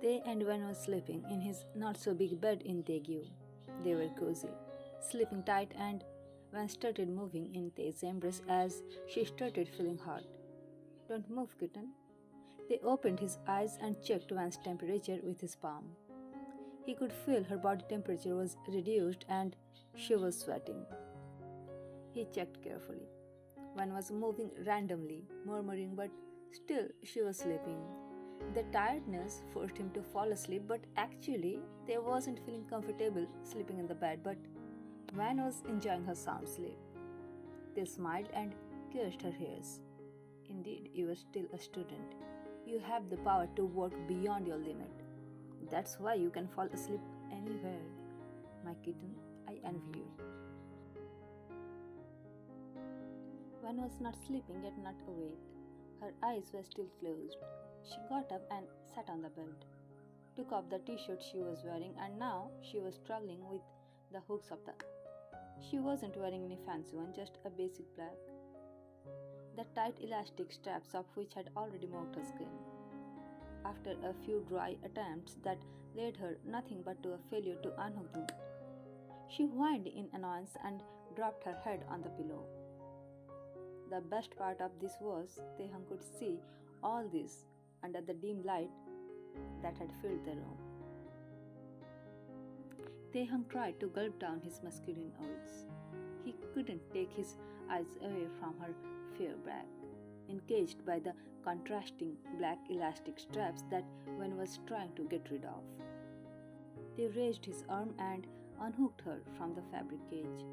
They and Wen was sleeping in his not so big bed in Taegyu. They were cozy, sleeping tight, and Wen started moving in Tae's embrace as she started feeling hot. Don't move, kitten. They opened his eyes and checked Wen's temperature with his palm. He could feel her body temperature was reduced and she was sweating. He checked carefully. One was moving randomly, murmuring, but still she was sleeping. The tiredness forced him to fall asleep, but actually, they wasn't feeling comfortable sleeping in the bed, but Van was enjoying her sound sleep. They smiled and kissed her hairs. Indeed, you are still a student. You have the power to work beyond your limit. That's why you can fall asleep anywhere. My kitten, I envy you. One was not sleeping yet not awake. Her eyes were still closed. She got up and sat on the bed, took off the t-shirt she was wearing, and now she was struggling with the hooks of the. She wasn't wearing any fancy one, just a basic black. The tight elastic straps of which had already marked her skin. After a few dry attempts that led her nothing but to a failure to unhook them, she whined in annoyance and dropped her head on the pillow. The best part of this was Tehang could see all this under the dim light that had filled the room. Tehang tried to gulp down his masculine urge. He couldn't take his eyes away from her fair back, encaged by the contrasting black elastic straps that one was trying to get rid of. He raised his arm and unhooked her from the fabric cage.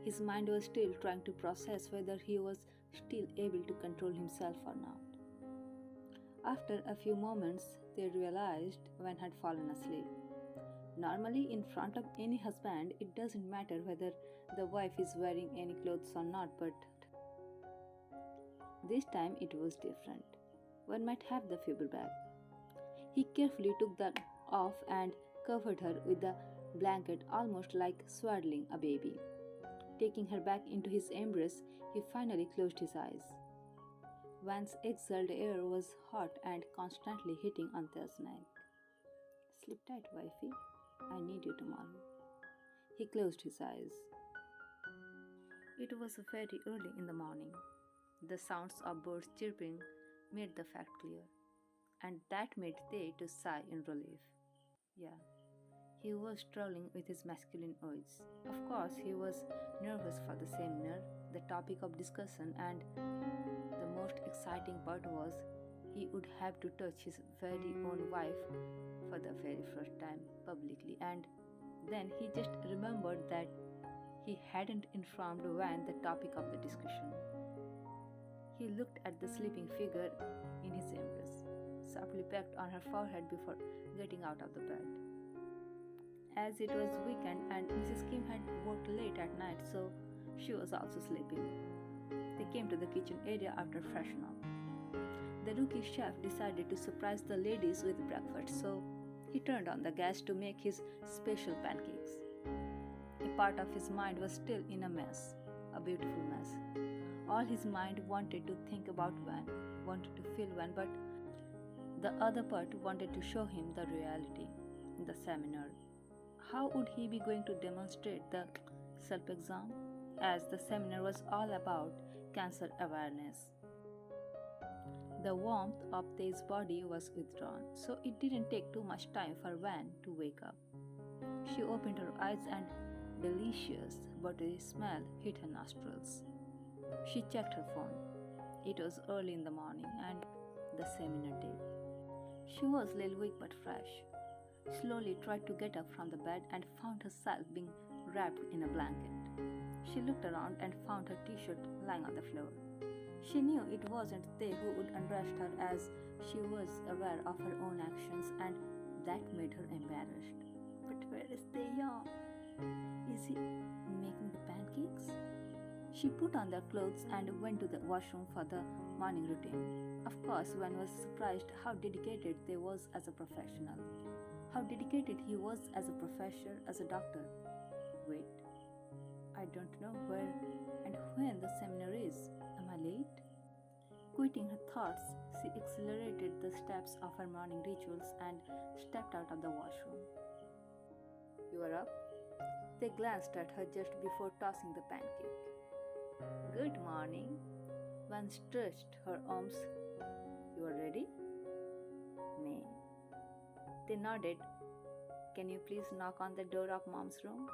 His mind was still trying to process whether he was still able to control himself or not. After a few moments, they realized Wen had fallen asleep. Normally, in front of any husband, it doesn't matter whether the wife is wearing any clothes or not, but this time it was different. One might have the fiber bag. He carefully took that off and covered her with the blanket almost like swaddling a baby. Taking her back into his embrace, he finally closed his eyes. Van's exhaled air was hot and constantly hitting Anta's neck. Sleep tight, wifey. I need you tomorrow. He closed his eyes. It was very early in the morning. The sounds of birds chirping made the fact clear, and that made Tay to sigh in relief. Yeah, he was struggling with his masculine urge. Of course, he was nervous for the seminar, the topic of discussion, and the most exciting part was he would have to touch his very own wife for the very first time publicly, and then he just remembered that he hadn't informed Van the topic of the discussion. He looked at the sleeping figure in his embrace, softly pecked on her forehead before getting out of the bed. As it was weekend and Mrs. Kim had worked late at night, so she was also sleeping. They came to the kitchen area after freshening up. The rookie chef decided to surprise the ladies with breakfast, so he turned on the gas to make his special pancakes. A part of his mind was still in a mess, a beautiful mess. All his mind wanted to think about Van, wanted to feel Van, but the other part wanted to show him the reality, the seminar. How would he be going to demonstrate the self-exam, as the seminar was all about cancer awareness? The warmth of Tay's body was withdrawn, so it didn't take too much time for Van to wake up. She opened her eyes and delicious buttery smell hit her nostrils. She checked her phone. It was early in the morning and the seminar day. She was a little weak but fresh. Slowly tried to get up from the bed and found herself being wrapped in a blanket. She looked around and found her t-shirt lying on the floor. She knew it wasn't they who would undress her, as she was aware of her own actions, and that made her embarrassed. But where is Taeyong? Is he making the pancakes? She put on their clothes and went to the washroom for the morning routine. Of course, one was surprised how dedicated they was as a professional. How dedicated he was as a professor, as a doctor. Wait, I don't know where and when the seminar is. Am I late? Quitting her thoughts, she accelerated the steps of her morning rituals and stepped out of the washroom. You are up? They glanced at her just before tossing the pancake. Good morning. One stretched her arms. You are ready? May. They nodded. Can you please knock on the door of Mom's room?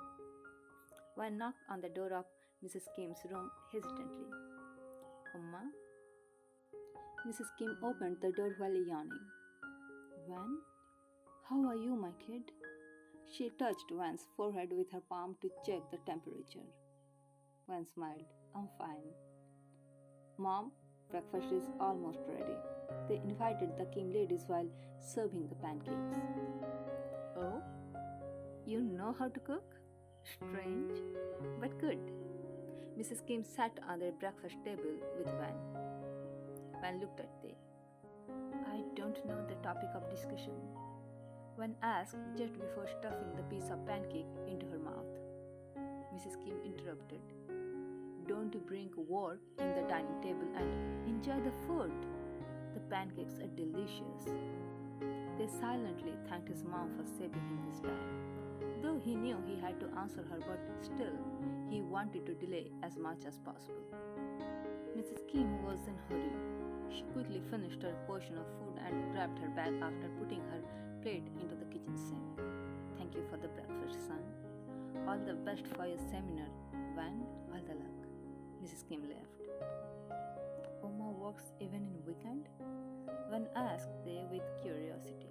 One knocked on the door of Mrs. Kim's room hesitantly. Amma? Mrs. Kim opened the door while yawning. Van? How are you, my kid? She touched Van's forehead with her palm to check the temperature. Van smiled. I'm fine. Mom, breakfast is almost ready. They invited the Kim ladies while serving the pancakes. Oh, you know how to cook? Strange, but good. Mrs. Kim sat on their breakfast table with Van. Van looked at them. I don't know the topic of discussion. Van asked just before stuffing the piece of pancake into her mouth. Mrs. Kim interrupted. Don't bring work in the dining table and enjoy the food. The pancakes are delicious. They silently thanked his mom for saving him this time. Though he knew he had to answer her, but still, he wanted to delay as much as possible. Mrs. Kim was in a hurry. She quickly finished her portion of food and grabbed her bag after putting her plate into the kitchen sink. Thank you for the breakfast, son. All the best for your seminar, Van. All the luck. Mrs. Kim left. Oma works even in weekend? Van asked they with curiosity.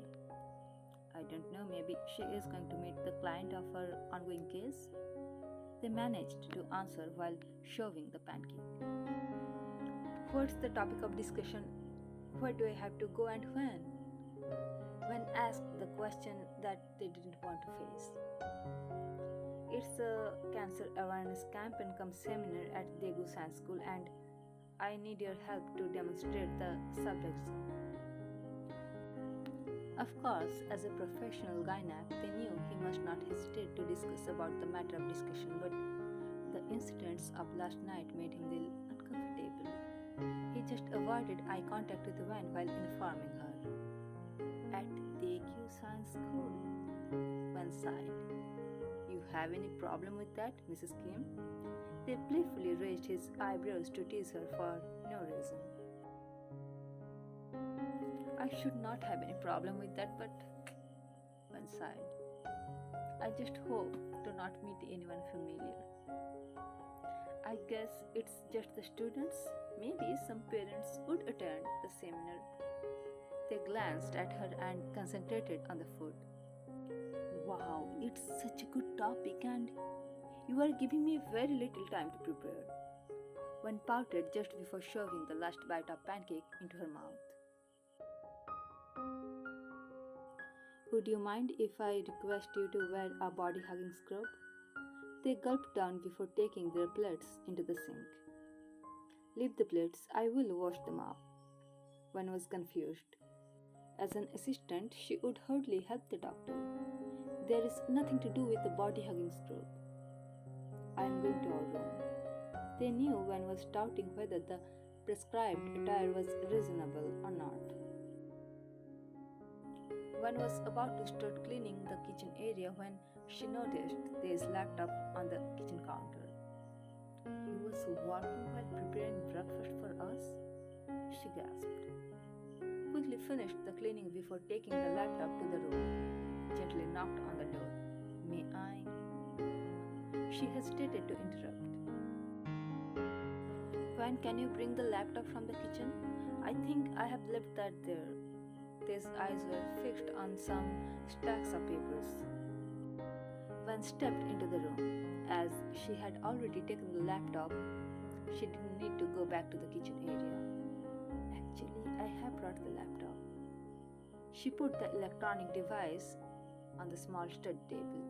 I don't know, maybe she is going to meet the client of her ongoing case? They managed to answer while shoving the pancake. What's the topic of discussion? Where do I have to go and when? Van asked the question that they didn't want to face. It's a cancer awareness camp and come seminar at Daegu Science School, and I need your help to demonstrate the subjects. Of course, as a professional gynec, they knew he must not hesitate to discuss about the matter of discussion, but the incidents of last night made him a little uncomfortable. He just avoided eye contact with Van while informing her. At Daegu Science School, Van sighed. You have any problem with that, Mrs. Kim? They playfully raised his eyebrows to tease her for no reason. I should not have any problem with that, but Van sighed. I just hope to not meet anyone familiar. I guess it's just the students. Maybe some parents would attend the seminar. They glanced at her and concentrated on the food. Wow, it's such a good topic and you are giving me very little time to prepare. One pouted just before shoving the last bite of pancake into her mouth. Would you mind if I request you to wear a body hugging scrub? They gulped down before taking their plates into the sink. Leave the plates, I will wash them up. One was confused. As an assistant, she would hardly help the doctor. There is nothing to do with the body hugging scrub. I am going to our room. They knew Van was doubting whether the prescribed attire was reasonable or not. Van was about to start cleaning the kitchen area when she noticed his laptop on the kitchen counter. He was working while preparing breakfast for us? She gasped. Quickly finished the cleaning before taking the laptop to the room. Gently knocked on the door. May I? She hesitated to interrupt. Van, can you bring the laptop from the kitchen? I think I have left that there. His eyes were fixed on some stacks of papers. Van stepped into the room. As she had already taken the laptop, she didn't need to go back to the kitchen area. Actually, I have brought the laptop. She put the electronic device on the small stud table.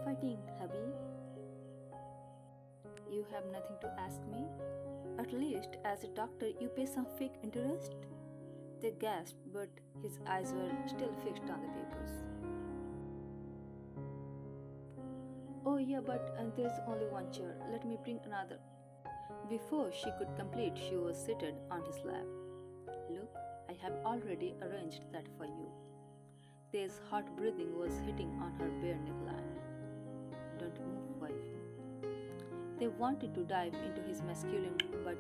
Fighting, hubby? You have nothing to ask me? At least, as a doctor, you pay some fake interest? They gasped, but his eyes were still fixed on the papers. Oh yeah, but there's only one chair. Let me bring another. Before she could complete, she was seated on his lap. Look, I have already arranged that for you. There's hot breathing was hitting on her bare neckline. Don't move, wife. They wanted to dive into his masculine, but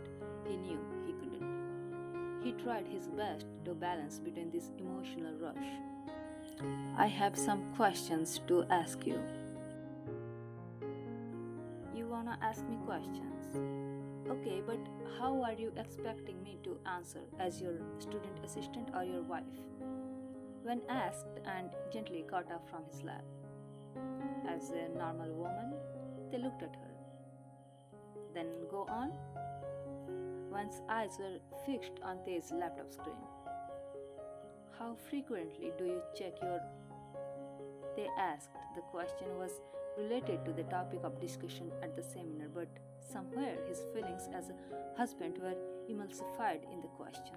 he knew he couldn't. He tried his best to balance between this emotional rush. I have some questions to ask you. You wanna ask me questions? Okay, but how are you expecting me to answer as your student assistant or your wife? When asked and gently got up from his lap. As a normal woman, they looked at her. Then go on. One's eyes were fixed on Tej's laptop screen. How frequently do you check your? They asked. The question was related to the topic of discussion at the seminar, but somewhere his feelings as a husband were emulsified in the question.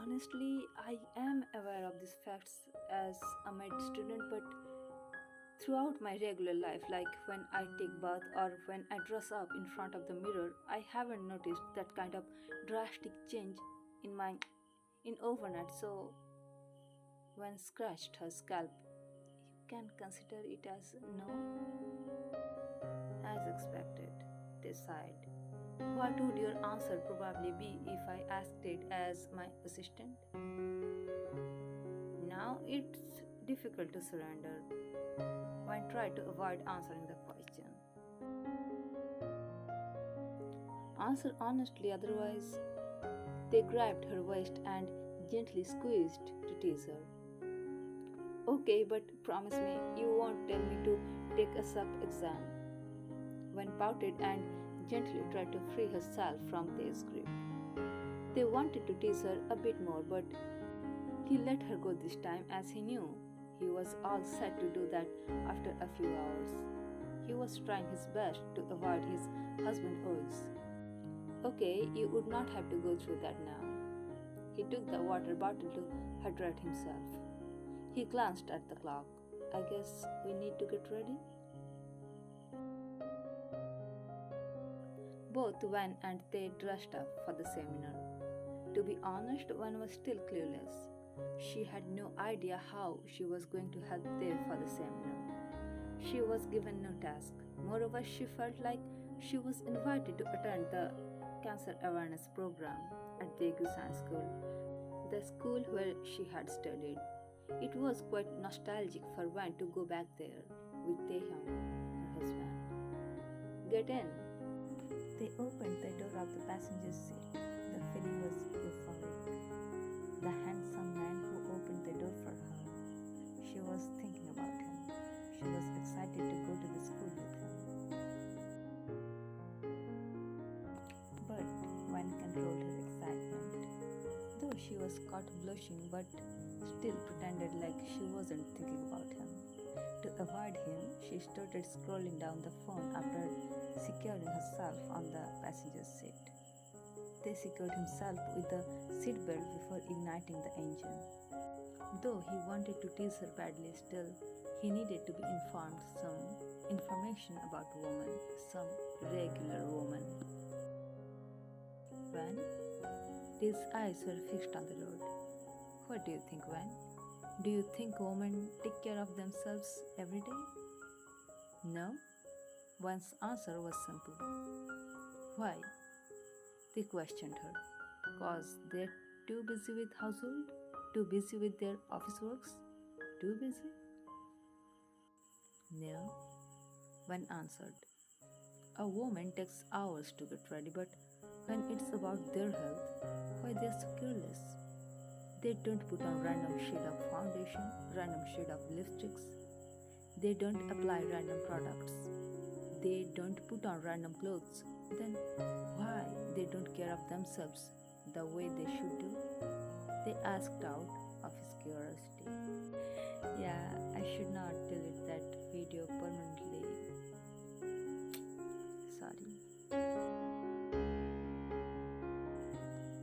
Honestly, I am aware of these facts as a med student, but throughout my regular life, like when I take bath or when I dress up in front of the mirror, I haven't noticed that kind of drastic change in my in overnight. So when scratched her scalp, you can consider it as no, as expected. They sighed. What would your answer probably be if I asked it as my assistant? Now it's difficult to surrender. One tried to avoid answering the question. Answer honestly, otherwise, they grabbed her waist and gently squeezed to tease her. Okay, but promise me you won't tell me to take a sub exam. One pouted and gently tried to free herself from Tej's grip. They wanted to tease her a bit more, but he let her go this time as he knew he was all set to do that after a few hours. He was trying his best to avoid his husband's urge. Okay, you would not have to go through that now. He took the water bottle to hydrate himself. He glanced at the clock. I guess we need to get ready. Both Van and they dressed up for the seminar. To be honest, Van was still clueless. She had no idea how she was going to help there for the seminar. She was given no task. Moreover, she felt like she was invited to attend the cancer awareness program at the Science School, the school where she had studied. It was quite nostalgic for Van to go back there with Taehyung, her husband. Get in. They opened the door of the passenger seat. The feeling was euphoric. The handsome man who opened the door for her. She was thinking about him. She was excited to go to the school with him. But one controlled her excitement. Though she was caught blushing, but still pretended like she wasn't thinking about him. To avoid him, she started scrolling down the phone after securing herself on the passenger seat. They secured himself with the seatbelt before igniting the engine. Though he wanted to tease her badly, still he needed to be informed some information about woman, some regular woman. When his eyes were fixed on the road. What do you think, Van? Do you think women take care of themselves every day? No? Van's answer was simple. Why? They questioned her. Cause they're too busy with household? Too busy with their office works? Too busy? No. Van answered. A woman takes hours to get ready, but when it's about their health, why they're so careless? They don't put on random shade of foundation, random shade of lipsticks. They don't apply random products. They don't put on random clothes. Then why they don't care of themselves the way they should do? They asked out of his curiosity. Yeah, I should not delete that video permanently. Sorry.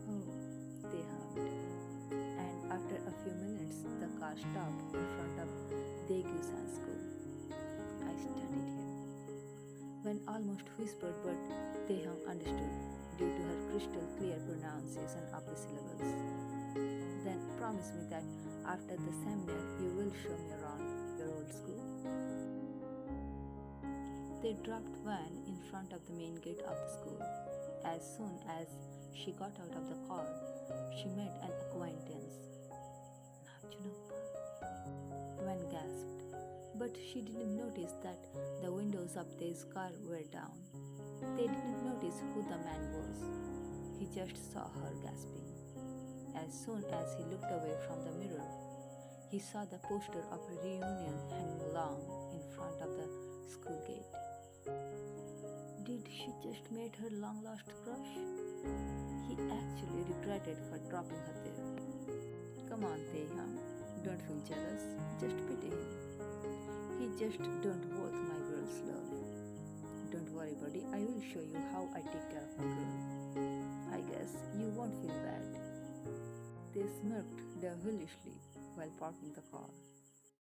Oh, they hugged. And after a few minutes, the car stopped in front of Daegu Science School. I studied here. Wen almost whispered, but Taehyung understood due to her crystal clear pronunciation of the syllables. Then promise me that after the seminar you will show me around your old school. They dropped Van in front of the main gate of the school. As soon as she got out of the car, she met an acquaintance. Van gasped, but she didn't notice that the windows of their car were down. They didn't notice who the man was. He just saw her gasping. As soon as he looked away from the mirror, he saw the poster of a reunion hanging long in front of the school gate. Did she just meet her long-lost crush? He actually regretted for dropping her there. Come on, Taehyung, don't feel jealous, just pity him. He just don't worth my girl's love. Don't worry, buddy, I will show you how I take care of my girl. I guess you won't feel bad. They smirked devilishly while parking the car.